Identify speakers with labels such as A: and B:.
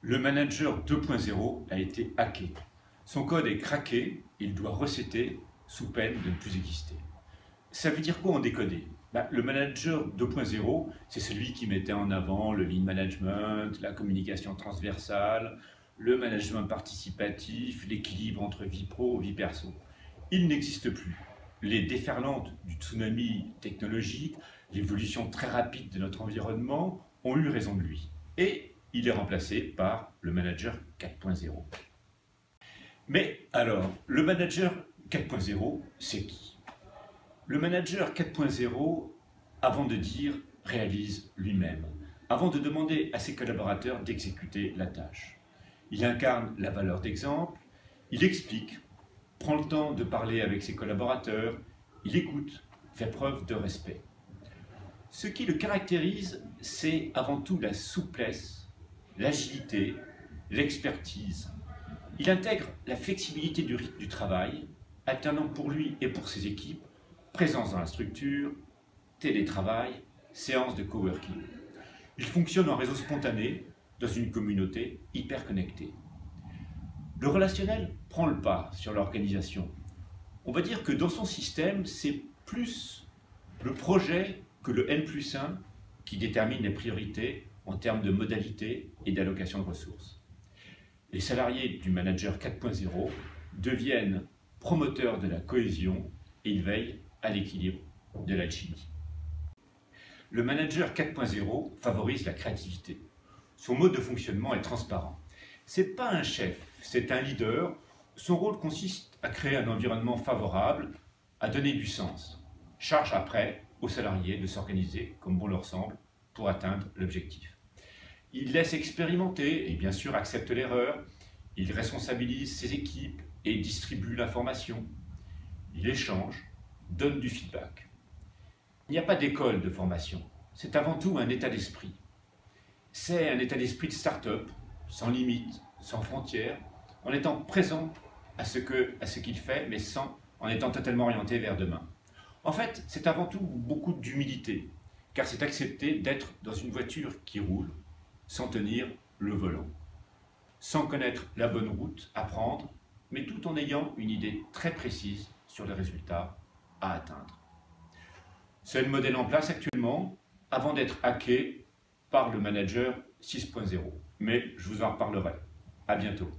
A: Le manager 2.0 a été hacké. Son code est craqué, il doit resetter sous peine de ne plus exister. Ça veut dire quoi en décodé? Le manager 2.0, c'est celui qui mettait en avant le lean management, la communication transversale, le management participatif, l'équilibre entre vie pro et vie perso. Il n'existe plus. Les déferlantes du tsunami technologique, l'évolution très rapide de notre environnement ont eu raison de lui. Et il est remplacé par le manager 4.0. Mais alors, le manager 4.0, c'est qui? Le manager 4.0, avant de dire, réalise lui-même, avant de demander à ses collaborateurs d'exécuter la tâche. Il incarne la valeur d'exemple, il explique, prend le temps de parler avec ses collaborateurs, il écoute, fait preuve de respect. Ce qui le caractérise, c'est avant tout la souplesse, l'agilité, l'expertise. Il intègre la flexibilité du rythme du travail, alternant pour lui et pour ses équipes présence dans la structure, télétravail, séances de coworking. Il fonctionne en réseau spontané, dans une communauté hyper connectée. Le relationnel prend le pas sur l'organisation. On va dire que dans son système, c'est plus le projet que le N+1 qui détermine les priorités en termes de modalités et d'allocation de ressources. Les salariés du manager 4.0 deviennent promoteurs de la cohésion et ils veillent à l'équilibre de l'alchimie. Le manager 4.0 favorise la créativité. Son mode de fonctionnement est transparent. Ce n'est pas un chef, c'est un leader. Son rôle consiste à créer un environnement favorable, à donner du sens. Charge après aux salariés de s'organiser comme bon leur semble pour atteindre l'objectif. Il laisse expérimenter et bien sûr accepte l'erreur. Il responsabilise ses équipes et distribue l'information. Il échange, donne du feedback. Il n'y a pas d'école de formation. C'est avant tout un état d'esprit. C'est un état d'esprit de start-up, sans limite, sans frontières, en étant présent à ce qu'il fait, mais en étant totalement orienté vers demain. En fait, c'est avant tout beaucoup d'humilité, car c'est accepter d'être dans une voiture qui roule, sans tenir le volant, sans connaître la bonne route à prendre, mais tout en ayant une idée très précise sur les résultats à atteindre. C'est le modèle en place actuellement, avant d'être hacké par le manager 6.0. Mais je vous en reparlerai. À bientôt.